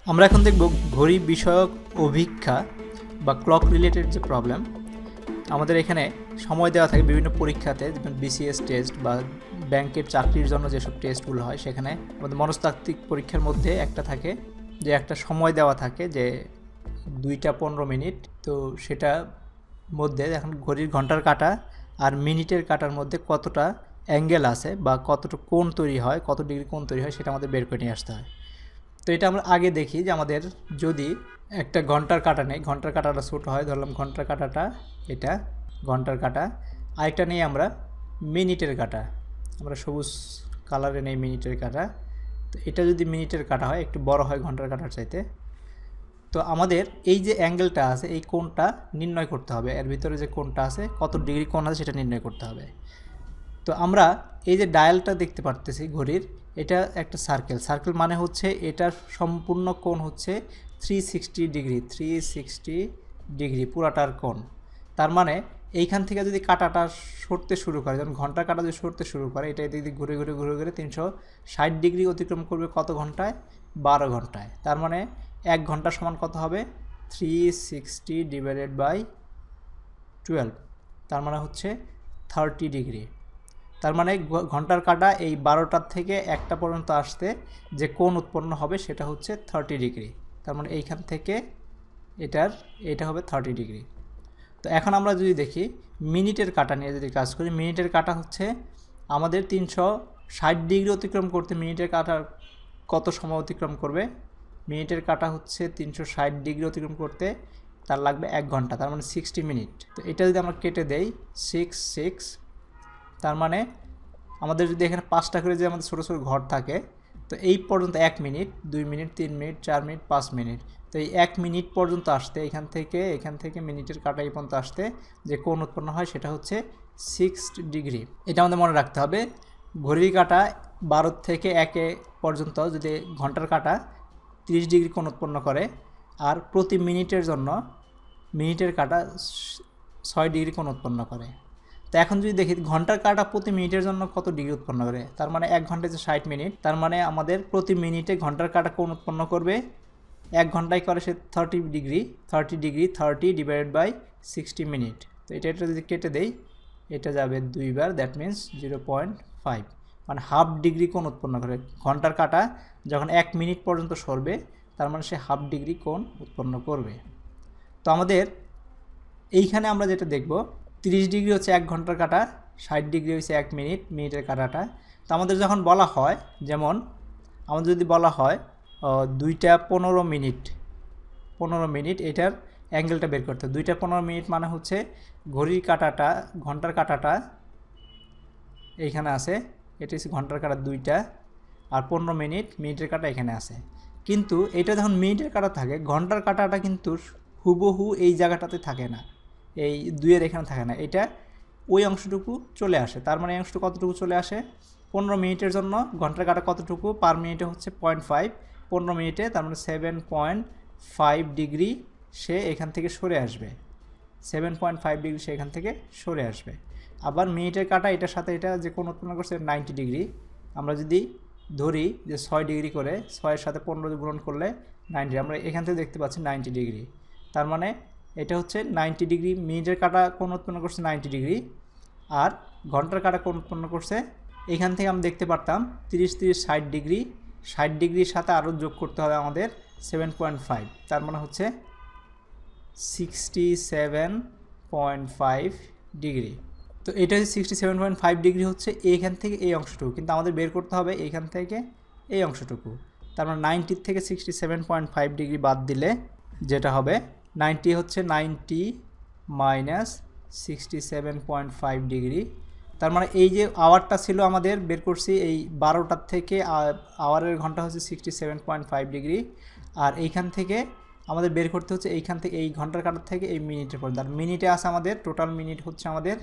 আমরা এখন দেখব ঘড়ি বিষয়ক অভিক্ষা বা ক্লক রিলেটেড যে প্রবলেম। আমাদের এখানে সময় দেওয়া থাকে বিভিন্ন পরীক্ষাতে, যেমন বিসিএস টেস্ট বা ব্যাংকের চাকরির জন্য যেসব টেস্টগুলো হয়, সেখানে আমাদের মনস্তাত্ত্বিক পরীক্ষার মধ্যে একটা থাকে যে একটা সময় দেওয়া থাকে যে 2:15। তো সেটা মধ্যে এখন ঘড়ির ঘন্টার কাঁটা আর মিনিটের কাঁটার মধ্যে কতটা অ্যাঙ্গেল আছে বা কতটা কোণ তৈরি হয়, কত ডিগ্রি কোণ তৈরি হয়, সেটা আমাদের বের করে নিয়ে আসতে হয়। তো এটা আমরা আগে দেখি যে আমাদের যদি একটা ঘন্টার কাঁটা নেই, ঘন্টার কাঁটাটা ছোটো হয়, ধরলাম ঘন্টার কাঁটাটা এটা ঘন্টার কাঁটা, আরেকটা নেই আমরা মিনিটের কাঁটা, আমরা সবুজ কালারে নেই মিনিটের কাঁটা। তো এটা যদি মিনিটের কাঁটা হয়, একটু বড় হয় ঘন্টার কাঁটার চাইতে। তো আমাদের এই যে অ্যাঙ্গেলটা আছে, এই কোণটা নির্ণয় করতে হবে, এর ভিতরে যে কোণটা আছে, কত ডিগ্রি কোণ আছে সেটা নির্ণয় করতে হবে। তো আমরা এই যে ডায়ালটা দেখতে পারতেছি ঘড়ির, এটা একটা সার্কেল মানে হচ্ছে এটার সম্পূর্ণ কোণ হচ্ছে 360 ডিগ্রি, 360 ডিগ্রি পুরাটার কোণ। তার মানে এইখান থেকে যদি কাঁটাটা সরতে শুরু করে, যেমন ঘন্টার কাঁটা যদি সরতে শুরু করে, এটা এদিক দিয়ে ঘুরে ঘুরে ঘুরে ঘুরে 360 ডিগ্রি অতিক্রম করবে কত ঘন্টায়? 12 ঘন্টায়। তার মানে 1 ঘন্টা সমান কত হবে? 360 ডিভাইডেড বাই 12, তার মানে হচ্ছে 30 ডিগ্রি। তার মানে ঘন্টার কাঁটা এই 12টার থেকে 1টা পর্যন্ত আসতে যে কোণ উৎপন্ন হবে সেটা হচ্ছে 30 ডিগ্রি। তার মানে এইখান থেকে এটা হবে 30 ডিগ্রি। তো এখন আমরা যদি দেখি মিনিটের কাঁটা নিয়ে যদি কাজ করি, মিনিটের কাঁটা হচ্ছে আমাদের 360 ডিগ্রি অতিক্রম করতে মিনিটের কাঁটা কত সময় অতিক্রম করবে? মিনিটের কাঁটা হচ্ছে 360 ডিগ্রি অতিক্রম করতে তার লাগবে 1 ঘন্টা, তার মানে 60 মিনিট। তো এটা যদি আমরা কেটে দেই 6, তার মানে আমাদের যদি এখানে 5টা করে যে আমাদের ছোটো ছোটো ঘর থাকে, তো এই পর্যন্ত 1 minute, 2 minute, 3 minute, 4 minute, 5 minute. তো এই 1 মিনিট পর্যন্ত আসতে এখান থেকে মিনিটের কাঁটা এই পর্যন্ত আসতে যে কোণ উৎপন্ন হয় সেটা হচ্ছে 60 ডিগ্রি। এটা আমাদের মনে রাখতে হবে। ঘড়ির কাঁটা 12 থেকে 1 পর্যন্ত যদি ঘন্টার কাঁটা 30 ডিগ্রি কোণ উৎপন্ন করে, আর প্রতি মিনিটের জন্য মিনিটের কাঁটা 6 ডিগ্রি কোণ উৎপন্ন করে। তো এখন যদি দেখি ঘন্টার কাঁটা প্রতি মিনিটের জন্য কত ডিগ্রি উৎপন্ন করে, তার মানে 1 ঘন্টায় যে 60 মিনিট, তার মানে আমাদের প্রতি মিনিটে ঘন্টার কাঁটা কোণ উৎপন্ন করবে 1 ঘন্টায় করে সে 30 ডিগ্রি, 30 ডিভাইডেড বাই 60 মিনিট। তো এটা যদি কেটে দেই, এটা যাবে 2 বার, দ্যাট মিন্স 0.5, মানে হাফ ডিগ্রি কোণ উৎপন্ন করে। ঘন্টার কাঁটা যখন 1 মিনিট পর্যন্ত সরবে, তার মানে সে হাফ ডিগ্রি কোণ উৎপন্ন করবে। তো আমাদের এইখানে আমরা যেটা দেখব, 30 ডিগ্রি হচ্ছে 1 ঘন্টার কাঁটা, 60 ডিগ্রি হচ্ছে 1 মিনিট, মিনিটের কাঁটাটা। তো আমাদের যখন বলা হয়, যেমন আমাদের যদি বলা হয় 2:15 মিনিট, এটার অ্যাঙ্গেলটা বের করতে হবে। 2:15 মিনিট মানে হচ্ছে ঘড়ির কাঁটাটা, ঘন্টার কাঁটাটা এইখানে আছে, এটা হচ্ছে ঘন্টার কাঁটা 2টা, আর 15 মিনিট মিনিটের কাঁটা এখানে আছে। কিন্তু এটা যখন মিনিটের কাঁটা থাকে, ঘন্টার কাঁটাটা কিন্তু হুবহু এই জায়গাটাতে থাকে না, এই 2-এর এখানে থাকে না, এটা ওই অংশটুকু চলে আসে। তার মানে এই অংশটুকু কতটুকু চলে আসে? 15 মিনিটের জন্য ঘন্টার কাঁটা কতটুকু? পার মিনিটে হচ্ছে 0.5, 15 মিনিটে তার মানে 7.5 ডিগ্রি সে এখান থেকে সরে আসবে, 7.5 ডিগ্রি সে এখান থেকে সরে আসবে। আবার মিনিটের কাঁটা এটার সাথে এটা যে কোণ উৎপন্ন করছে 90 ডিগ্রি। আমরা যদি ধরি যে 6 ডিগ্রি করে, 6-এর সাথে 15 গুণন করলে 90, আমরা এখান থেকে দেখতে পাচ্ছি 90 ডিগ্রি। তার মানে এটা হচ্ছে 90 ডিগ্রি, মিনিটের কাঁটা কোণ উৎপন্ন করছে 90 ডিগ্রি, আর ঘন্টার কাঁটা কোণ উৎপন্ন করছে, এখান থেকে আমরা দেখতে পারতাম 30-60 ডিগ্রি, 60 ডিগ্রির সাথে আরও যোগ করতে হবে আমাদের 7.5, তার মানে হচ্ছে 67.5 ডিগ্রি। তো এটা হচ্ছে 67.5 ডিগ্রি হচ্ছে এইখান থেকে এই অংশটুকু, কিন্তু আমাদের বের করতে হবে এইখান থেকে এই অংশটুকু। তার মানে 90 থেকে 67.5 ডিগ্রি বাদ দিলে যেটা হবে, 90 হচ্ছে 90 মাইনাস 67.5 ডিগ্রি। তার মানে এই যে আওয়ারটা ছিল আমাদের বের করছি এই 12টার থেকে, আওয়ারের ঘন্টা হচ্ছে 67.5 ডিগ্রি, আর এইখান থেকে আমাদের বের করতে হচ্ছে এইখান থেকে এই ঘন্টার কাঁটার থেকে এই মিনিটের পর্যন্ত। আর মিনিটে আছে আমাদের টোটাল মিনিট হচ্ছে আমাদের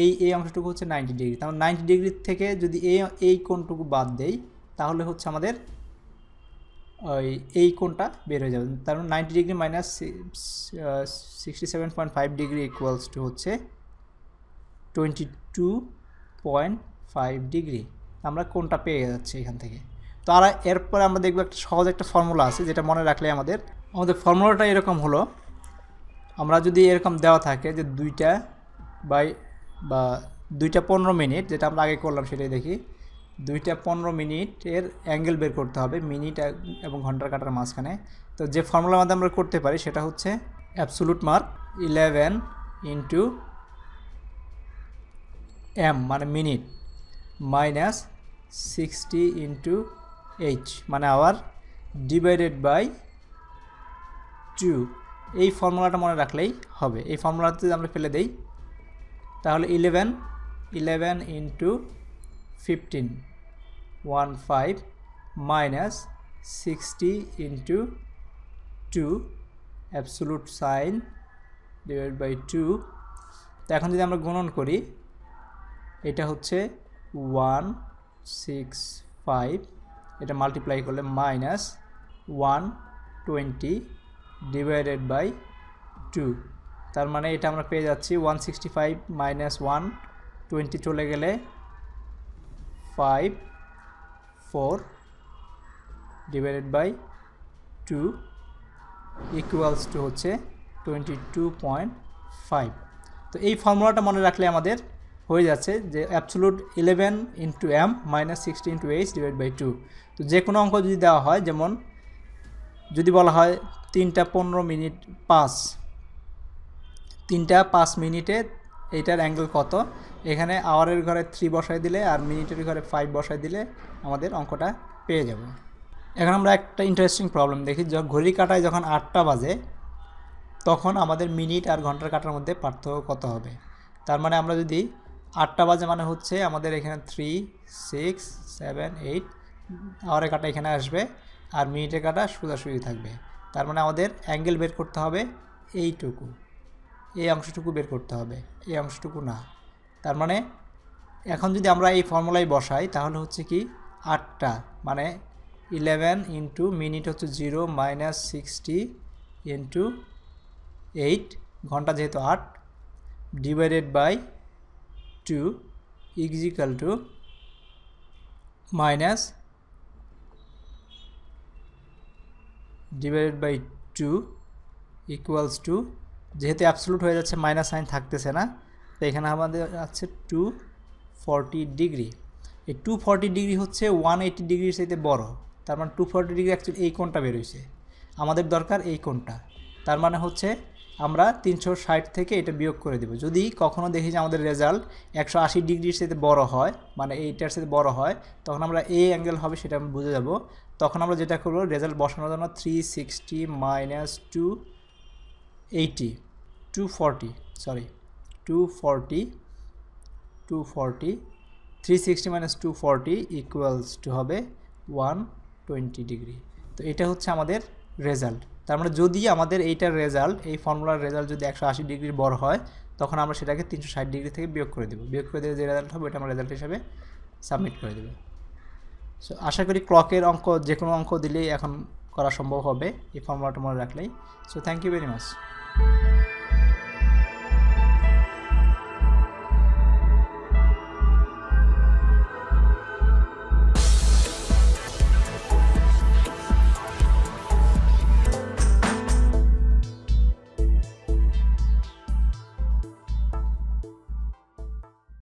এই অংশটুকু হচ্ছে 90 ডিগ্রি। তার 90 ডিগ্রি থেকে যদি এই কোণটুকু বাদ দেই, তাহলে হচ্ছে আমাদের এই কোণটা বের হয়ে যাবে। তার মানে 90 degree minus 67.5 degree equals to হচ্ছে 22.5 ডিগ্রি। আমরা কোণটা পেয়ে যাচ্ছি এখান থেকে। তো আর এরপরে আমরা দেখব একটা সহজ একটা ফর্মুলা আছে যেটা মনে রাখলে আমাদের ফর্মুলাটা এরকম হলো, আমরা যদি এরকম দেওয়া থাকে যে 2টা 15 মিনিট, যেটা আমরা আগে করলাম সেটাই দেখি, 2টা 15 মিনিটের অ্যাঙ্গেল বের করতে হবে মিনিট এবং ঘন্টার কাটার মাঝখানে। তো যে ফর্মুলার মধ্যে আমরা করতে পারি সেটা হচ্ছে অ্যাবসোলুট মার্ক 11 ইন্টু এম মানে মিনিট মাইনাস 60 ইন্টু এইচ মানে আওয়ার ডিভাইডেড বাই 2। এই ফর্মুলাটা মনে রাখলেই হবে। এই ফর্মুলাতে আমরা ফেলে দেই, তাহলে 11 into 15 minus 60 into 2 absolute sign divide by 2। তো এখন যদি আমরা গুণন করি, এটা হচ্ছে 165, এটা মাল্টিপ্লাই করলে মাইনাস 120 ডিভাইডেড বাই 2। তার মানে এটা আমরা পেয়ে যাচ্ছি 165 মাইনাস 120 চলে গেলে 54 ডিভাইডেড বাই 2 ইকুয়ালস টু হচ্ছে 22.5। তো এই ফর্মুলাটা মনে রাখলে আমাদের হয়ে যাচ্ছে যে absolute 11 into M minus 60 into H divide by 2। তো যে কোনো অঙ্ক যদি দেওয়া হয়, যেমন যদি বলা হয় 3টা 15 মিনিট 3টা 5 মিনিটে এইটার অ্যাঙ্গেল কত, এখানে আওয়ারের ঘরে 3 বসাই দিলে আর মিনিটের ঘরে 5 বসাই দিলে আমাদের অঙ্কটা পেয়ে যাব। এখন আমরা একটা ইন্টারেস্টিং প্রবলেম দেখি। ঘড়ির কাঁটায় যখন 8টা বাজে তখন আমাদের মিনিট আর ঘন্টার কাঁটার মধ্যে পার্থক্য কত হবে। তার মানে আমরা যদি 8টা বাজে মানে হচ্ছে আমাদের এখানে 3, 6, 7, 8 আওয়ারের কাঁটা এখানে আসবে আর মিনিটের কাঁটা সোজাসুজি থাকবে। তার মানে আমাদের অ্যাঙ্গেল বের করতে হবে এইটুকু, এই অংশটুকু বের করতে হবে, এই অংশটুকু না। তার মানে এখন যদি আমরা এই ফর্মুলায় বসাই তাহলে হচ্ছে কি 8টা মানে 11 ইন্টু মিনিট হচ্ছে 0 মাইনাস 60 ইন্টু 8 ঘন্টা যেহেতু 8 divided by 2 equal to minus divided by 2 equals to, যেহেতু অ্যাবসোলুট হয়ে যাচ্ছে মাইনাস সাইন থাকতেছে না, তো এখানে আমাদের আছে 240 ডিগ্রি। এই 240 ডিগ্রি হচ্ছে 180 ডিগ্রির চাইতে বড়। তার মানে 240 ডিগ্রি অ্যাকচুয়ালি এই কোণটা বেরোইছে, আমাদের দরকার এই কোণটা। তার মানে হচ্ছে আমরা 360 থেকে এটা বিয়োগ করে দেব। যদি কখনও দেখি যে আমাদের রেজাল্ট 180 ডিগ্রির সাথে বড় হয়, মানে এইটার সাথে বড় হয়, তখন আমরা এই অ্যাঙ্গেল হবে সেটা আমরা বুঝে যাব। তখন আমরা যেটা করব, রেজাল্ট বসানোর জন্য 360 মাইনাস 240 360 মাইনাস 240 ইকুয়ালস টু হবে 120 ডিগ্রি। তো এটা হচ্ছে আমাদের রেজাল্ট। তার মানে যদি আমাদের এইটার রেজাল্ট, এই ফর্মুলার রেজাল্ট যদি 180 ডিগ্রির বড় হয়, তখন আমরা সেটাকে 360 ডিগ্রি থেকে বিয়োগ করে দেব। বিয়োগ করে দিলে যে রেজাল্ট হবে ওটা আমরা রেজাল্ট হিসাবে সাবমিট করে দেব। সো আশা করি ক্লকের অঙ্ক যে কোনো অঙ্ক দিলেই এখন করা সম্ভব হবে এই ফর্মুলাটা মনে রাখলেই। So thank you very much.